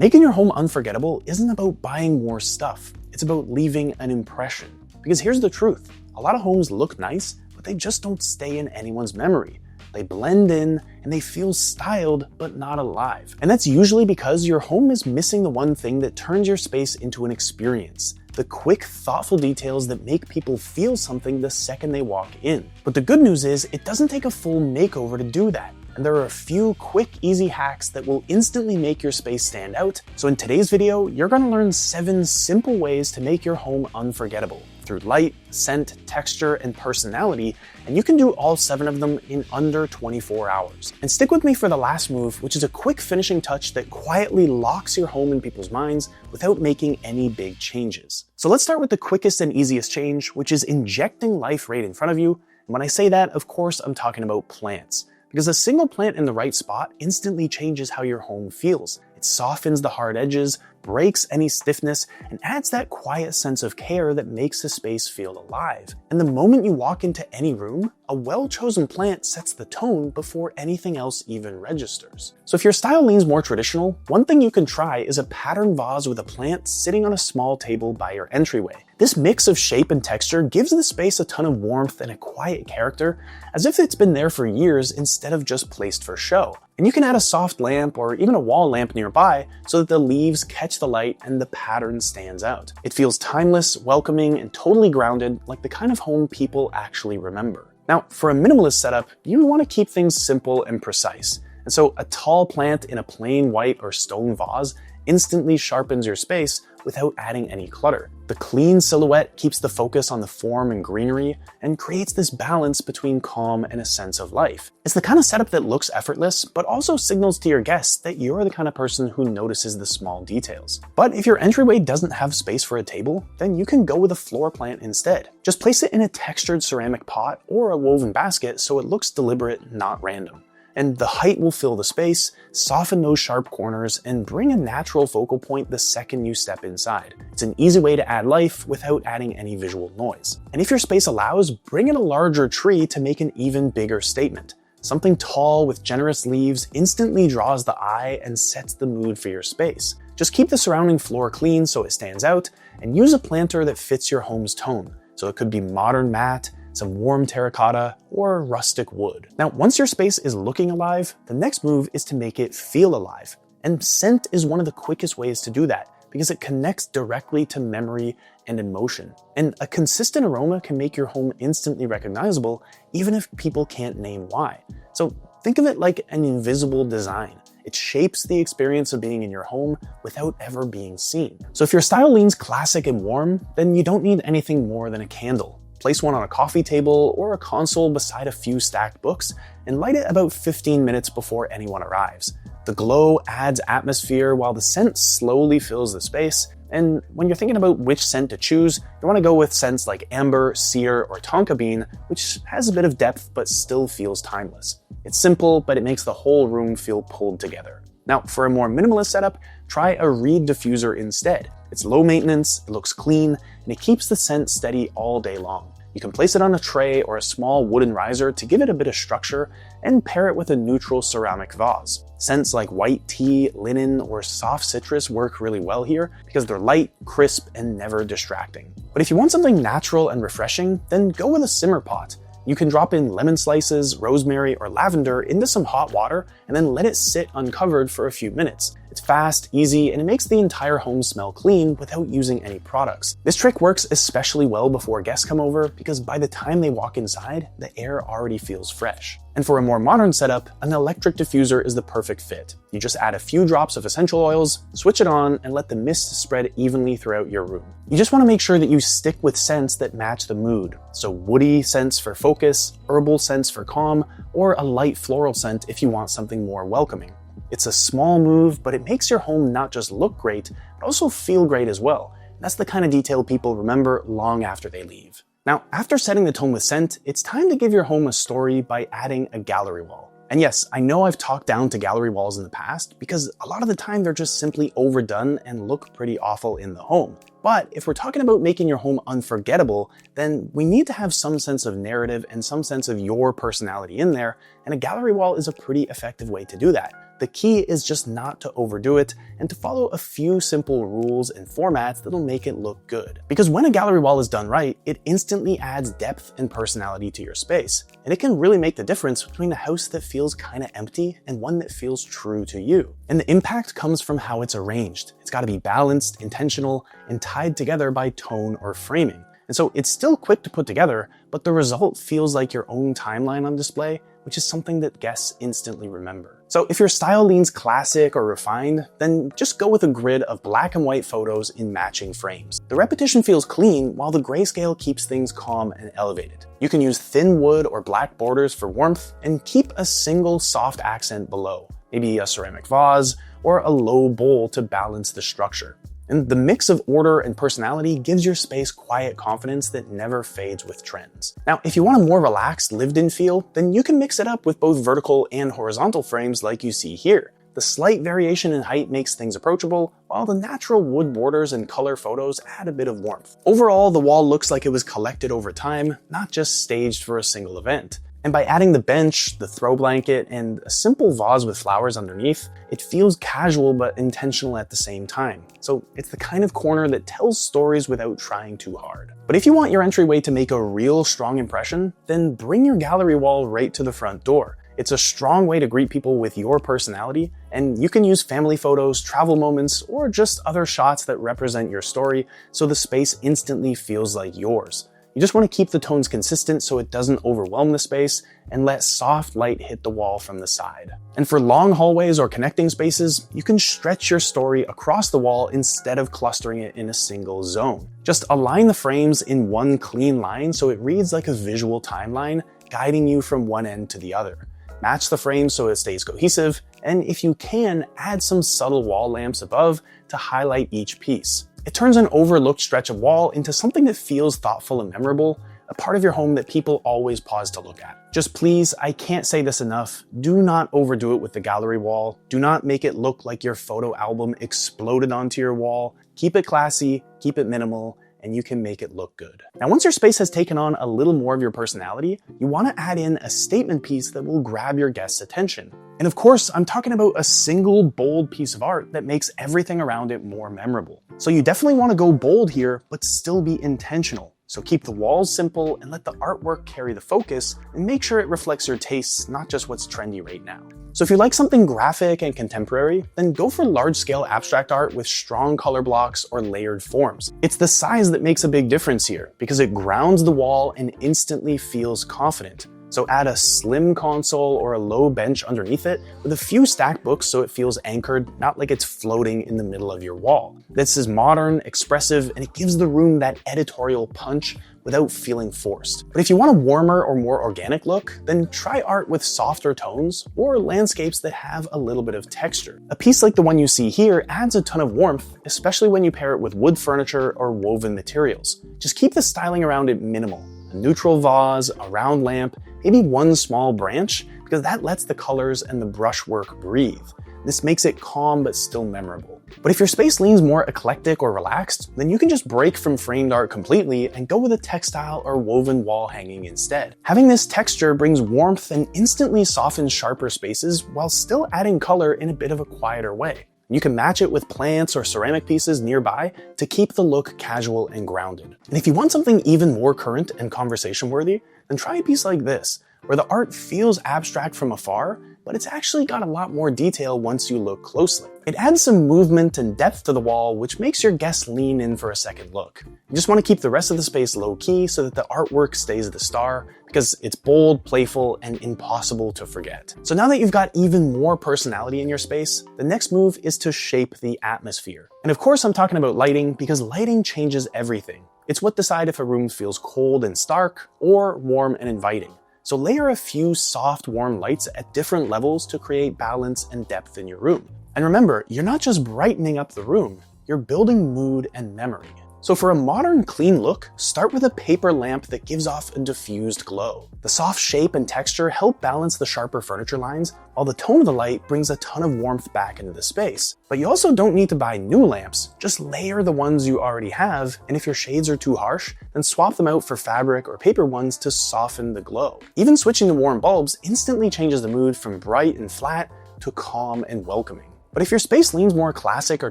Making your home unforgettable isn't about buying more stuff. It's about leaving an impression. Because here's the truth. A lot of homes look nice, but they just don't stay in anyone's memory. They blend in and they feel styled but not alive. And that's usually because your home is missing the one thing that turns your space into an experience. The quick, thoughtful details that make people feel something the second they walk in. But the good news is, it doesn't take a full makeover to do that. And there are a few quick, easy hacks that will instantly make your space stand out. So in today's video, you're going to learn 7 simple ways to make your home unforgettable through light, scent, texture, and personality, and you can do all 7 of them in under 24 hours. And stick with me for the last move, which is a quick finishing touch that quietly locks your home in people's minds without making any big changes. So let's start with the quickest and easiest change, which is injecting life right in front of you. And when I say that, of course, I'm talking about plants. Because a single plant in the right spot instantly changes how your home feels. It softens the hard edges, breaks any stiffness, and adds that quiet sense of care that makes the space feel alive. And the moment you walk into any room, a well-chosen plant sets the tone before anything else even registers. So if your style leans more traditional, one thing you can try is a patterned vase with a plant sitting on a small table by your entryway. This mix of shape and texture gives the space a ton of warmth and a quiet character, as if it's been there for years instead of just placed for show. And you can add a soft lamp or even a wall lamp nearby so that the leaves catch the light and the pattern stands out. It feels timeless, welcoming, and totally grounded, like the kind of home people actually remember. Now, for a minimalist setup, you want to keep things simple and precise. And so a tall plant in a plain white or stone vase instantly sharpens your space without adding any clutter. The clean silhouette keeps the focus on the form and greenery and creates this balance between calm and a sense of life. It's the kind of setup that looks effortless, but also signals to your guests that you're the kind of person who notices the small details. But if your entryway doesn't have space for a table, then you can go with a floor plant instead. Just place it in a textured ceramic pot or a woven basket so it looks deliberate, not random. And the height will fill the space, soften those sharp corners, and bring a natural focal point the second you step inside. It's an easy way to add life without adding any visual noise. And if your space allows, bring in a larger tree to make an even bigger statement. Something tall with generous leaves instantly draws the eye and sets the mood for your space. Just keep the surrounding floor clean so it stands out, and use a planter that fits your home's tone. So it could be modern matte, some warm terracotta, or rustic wood. Now, once your space is looking alive, the next move is to make it feel alive. And scent is one of the quickest ways to do that, because it connects directly to memory and emotion. And a consistent aroma can make your home instantly recognizable, even if people can't name why. So think of it like an invisible design. It shapes the experience of being in your home without ever being seen. So if your style leans classic and warm, then you don't need anything more than a candle. Place one on a coffee table or a console beside a few stacked books, and light it about 15 minutes before anyone arrives. The glow adds atmosphere while the scent slowly fills the space, and when you're thinking about which scent to choose, you want to go with scents like amber, cedar, or tonka bean, which has a bit of depth but still feels timeless. It's simple, but it makes the whole room feel pulled together. Now, for a more minimalist setup, try a reed diffuser instead. It's low maintenance, it looks clean, and it keeps the scent steady all day long. You can place it on a tray or a small wooden riser to give it a bit of structure, and pair it with a neutral ceramic vase. Scents like white tea, linen, or soft citrus work really well here because they're light, crisp, and never distracting. But if you want something natural and refreshing, then go with a simmer pot. You can drop in lemon slices, rosemary, or lavender into some hot water and then let it sit uncovered for a few minutes. It's fast, easy, and it makes the entire home smell clean without using any products. This trick works especially well before guests come over because by the time they walk inside, the air already feels fresh. And for a more modern setup, an electric diffuser is the perfect fit. You just add a few drops of essential oils, switch it on, and let the mist spread evenly throughout your room. You just want to make sure that you stick with scents that match the mood. So woody scents for focus, herbal scents for calm, or a light floral scent if you want something more welcoming. It's a small move, but it makes your home not just look great, but also feel great as well. That's the kind of detail people remember long after they leave. Now, after setting the tone with scent, it's time to give your home a story by adding a gallery wall. And yes, I know I've talked down to gallery walls in the past because a lot of the time they're just simply overdone and look pretty awful in the home. But if we're talking about making your home unforgettable, then we need to have some sense of narrative and some sense of your personality in there, and a gallery wall is a pretty effective way to do that. The key is just not to overdo it and to follow a few simple rules and formats that'll make it look good. Because when a gallery wall is done right, it instantly adds depth and personality to your space. And it can really make the difference between a house that feels kind of empty and one that feels true to you. And the impact comes from how it's arranged. It's got to be balanced, intentional, and tied together by tone or framing. And so it's still quick to put together, but the result feels like your own timeline on display, which is something that guests instantly remember. So if your style leans classic or refined, then just go with a grid of black and white photos in matching frames. The repetition feels clean, while the grayscale keeps things calm and elevated. You can use thin wood or black borders for warmth, and keep a single soft accent below, maybe a ceramic vase or a low bowl to balance the structure. And the mix of order and personality gives your space quiet confidence that never fades with trends. Now, if you want a more relaxed, lived-in feel, then you can mix it up with both vertical and horizontal frames like you see here. The slight variation in height makes things approachable, while the natural wood borders and color photos add a bit of warmth. Overall, the wall looks like it was collected over time, not just staged for a single event. And by adding the bench, the throw blanket, and a simple vase with flowers underneath, it feels casual but intentional at the same time. So it's the kind of corner that tells stories without trying too hard. But if you want your entryway to make a real strong impression, then bring your gallery wall right to the front door. It's a strong way to greet people with your personality, and you can use family photos, travel moments, or just other shots that represent your story so the space instantly feels like yours. You just want to keep the tones consistent so it doesn't overwhelm the space, and let soft light hit the wall from the side. And for long hallways or connecting spaces, you can stretch your story across the wall instead of clustering it in a single zone. Just align the frames in one clean line so it reads like a visual timeline, guiding you from one end to the other. Match the frame so it stays cohesive, and if you can, add some subtle wall lamps above to highlight each piece. It turns an overlooked stretch of wall into something that feels thoughtful and memorable, a part of your home that people always pause to look at. Just please, I can't say this enough, do not overdo it with the gallery wall. Do not make it look like your photo album exploded onto your wall. Keep it classy, keep it minimal, and you can make it look good. Now, once your space has taken on a little more of your personality, you want to add in a statement piece that will grab your guests' attention. And of course, I'm talking about a single bold piece of art that makes everything around it more memorable. So you definitely want to go bold here, but still be intentional. So keep the walls simple and let the artwork carry the focus, and make sure it reflects your tastes, not just what's trendy right now. So if you like something graphic and contemporary, then go for large-scale abstract art with strong color blocks or layered forms. It's the size that makes a big difference here, because it grounds the wall and instantly feels confident. So add a slim console or a low bench underneath it with a few stacked books so it feels anchored, not like it's floating in the middle of your wall. This is modern, expressive, and it gives the room that editorial punch without feeling forced. But if you want a warmer or more organic look, then try art with softer tones or landscapes that have a little bit of texture. A piece like the one you see here adds a ton of warmth, especially when you pair it with wood furniture or woven materials. Just keep the styling around it minimal. A neutral vase, a round lamp, maybe one small branch, because that lets the colors and the brushwork breathe. This makes it calm but still memorable. But if your space leans more eclectic or relaxed, then you can just break from framed art completely and go with a textile or woven wall hanging instead. Having this texture brings warmth and instantly softens sharper spaces while still adding color in a bit of a quieter way. You can match it with plants or ceramic pieces nearby to keep the look casual and grounded. And if you want something even more current and conversation worthy, then try a piece like this, where the art feels abstract from afar, but it's actually got a lot more detail once you look closely. It adds some movement and depth to the wall, which makes your guests lean in for a second look. You just want to keep the rest of the space low-key so that the artwork stays the star, because it's bold, playful, and impossible to forget. So now that you've got even more personality in your space, the next move is to shape the atmosphere. And of course I'm talking about lighting, because lighting changes everything. It's what decides if a room feels cold and stark, or warm and inviting. So layer a few soft, warm lights at different levels to create balance and depth in your room. And remember, you're not just brightening up the room, you're building mood and memory. So for a modern, clean look, start with a paper lamp that gives off a diffused glow. The soft shape and texture help balance the sharper furniture lines, while the tone of the light brings a ton of warmth back into the space. But you also don't need to buy new lamps, just layer the ones you already have, and if your shades are too harsh, then swap them out for fabric or paper ones to soften the glow. Even switching to warm bulbs instantly changes the mood from bright and flat to calm and welcoming. But if your space leans more classic or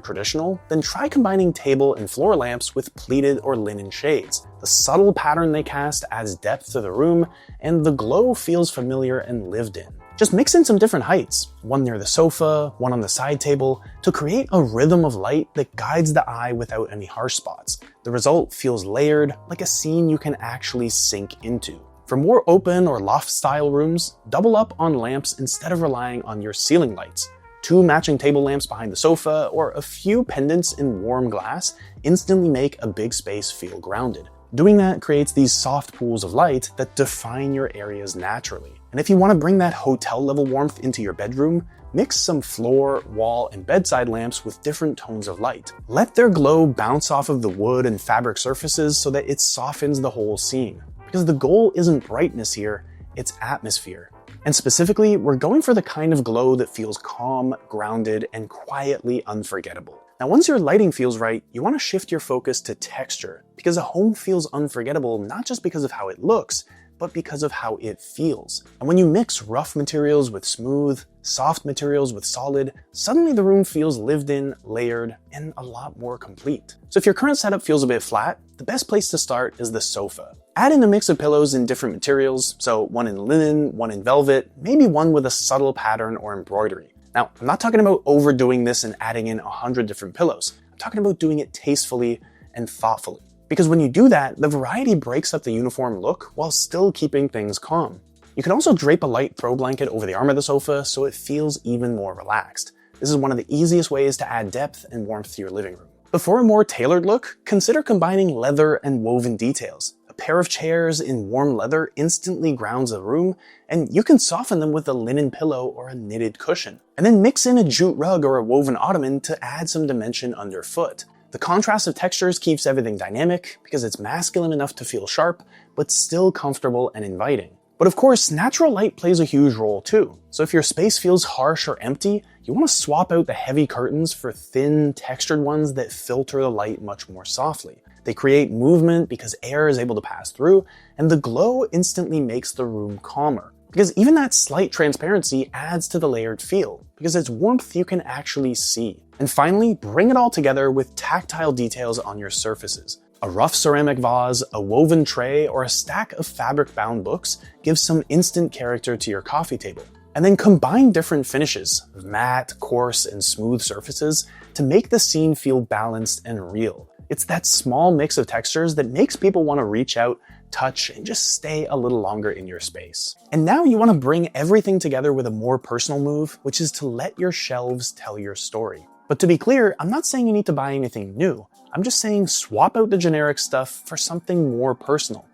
traditional, then try combining table and floor lamps with pleated or linen shades. The subtle pattern they cast adds depth to the room, and the glow feels familiar and lived in. Just mix in some different heights, one near the sofa, one on the side table, to create a rhythm of light that guides the eye without any harsh spots. The result feels layered, like a scene you can actually sink into. For more open or loft-style rooms, double up on lamps instead of relying on your ceiling lights. 2 matching table lamps behind the sofa or a few pendants in warm glass instantly make a big space feel grounded. Doing that creates these soft pools of light that define your areas naturally. And if you want to bring that hotel-level warmth into your bedroom, mix some floor, wall, and bedside lamps with different tones of light. Let their glow bounce off of the wood and fabric surfaces so that it softens the whole scene. Because the goal isn't brightness here, it's atmosphere. And specifically, we're going for the kind of glow that feels calm, grounded, and quietly unforgettable. Now, once your lighting feels right, you want to shift your focus to texture, because a home feels unforgettable not just because of how it looks, but because of how it feels. And when you mix rough materials with smooth, soft materials with solid, suddenly the room feels lived in, layered, and a lot more complete. So if your current setup feels a bit flat, the best place to start is the sofa. Add in a mix of pillows in different materials, so one in linen, one in velvet, maybe one with a subtle pattern or embroidery. Now, I'm not talking about overdoing this and adding in 100 different pillows. I'm talking about doing it tastefully and thoughtfully. Because when you do that, the variety breaks up the uniform look while still keeping things calm. You can also drape a light throw blanket over the arm of the sofa so it feels even more relaxed. This is one of the easiest ways to add depth and warmth to your living room. But for a more tailored look, consider combining leather and woven details. A pair of chairs in warm leather instantly grounds the room, and you can soften them with a linen pillow or a knitted cushion. And then mix in a jute rug or a woven ottoman to add some dimension underfoot. The contrast of textures keeps everything dynamic because it's masculine enough to feel sharp, but still comfortable and inviting. But of course, natural light plays a huge role too. So if your space feels harsh or empty, you want to swap out the heavy curtains for thin, textured ones that filter the light much more softly. They create movement because air is able to pass through, and the glow instantly makes the room calmer. Because even that slight transparency adds to the layered feel, because it's warmth you can actually see. And finally, bring it all together with tactile details on your surfaces. A rough ceramic vase, a woven tray, or a stack of fabric-bound books gives some instant character to your coffee table. And then combine different finishes, matte, coarse, and smooth surfaces, to make the scene feel balanced and real. It's that small mix of textures that makes people want to reach out, touch, and just stay a little longer in your space. And now you want to bring everything together with a more personal move, which is to let your shelves tell your story. But to be clear, I'm not saying you need to buy anything new. I'm just saying swap out the generic stuff for something more personal.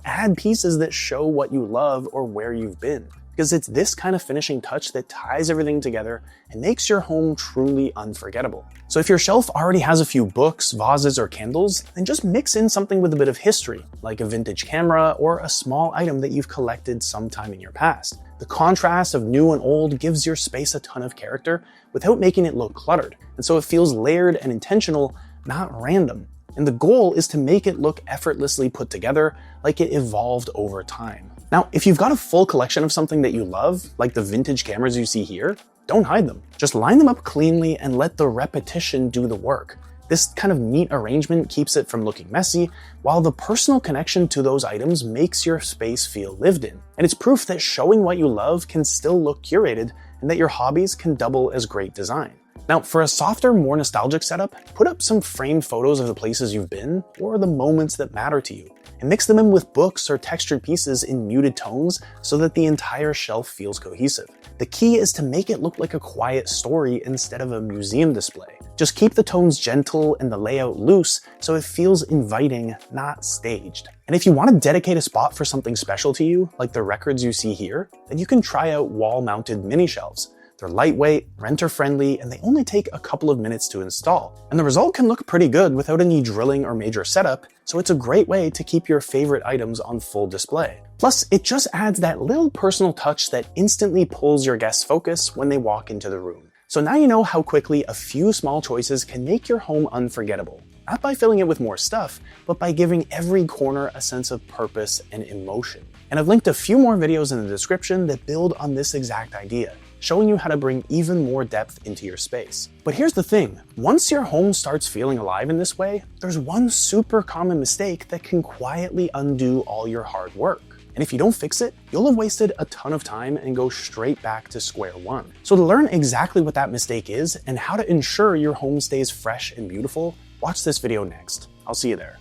Add pieces that show what you love or where you've been. Because it's this kind of finishing touch that ties everything together and makes your home truly unforgettable. So if your shelf already has a few books, vases, or candles, then just mix in something with a bit of history, like a vintage camera or a small item that you've collected sometime in your past. The contrast of new and old gives your space a ton of character without making it look cluttered, and so it feels layered and intentional, not random. And the goal is to make it look effortlessly put together, like it evolved over time. Now, if you've got a full collection of something that you love, like the vintage cameras you see here, don't hide them. Just line them up cleanly and let the repetition do the work. This kind of neat arrangement keeps it from looking messy, while the personal connection to those items makes your space feel lived in. And it's proof that showing what you love can still look curated, and that your hobbies can double as great design. Now, for a softer, more nostalgic setup, put up some framed photos of the places you've been or the moments that matter to you, and mix them in with books or textured pieces in muted tones so that the entire shelf feels cohesive. The key is to make it look like a quiet story instead of a museum display. Just keep the tones gentle and the layout loose so it feels inviting, not staged. And if you want to dedicate a spot for something special to you, like the records you see here, then you can try out wall-mounted mini shelves. They're lightweight, renter-friendly, and they only take a couple of minutes to install. And the result can look pretty good without any drilling or major setup, so it's a great way to keep your favorite items on full display. Plus, it just adds that little personal touch that instantly pulls your guests' focus when they walk into the room. So now you know how quickly a few small choices can make your home unforgettable. Not by filling it with more stuff, but by giving every corner a sense of purpose and emotion. And I've linked a few more videos in the description that build on this exact idea, showing you how to bring even more depth into your space. But here's the thing, once your home starts feeling alive in this way, there's one super common mistake that can quietly undo all your hard work. And if you don't fix it, you'll have wasted a ton of time and go straight back to square one. So to learn exactly what that mistake is and how to ensure your home stays fresh and beautiful, watch this video next. I'll see you there.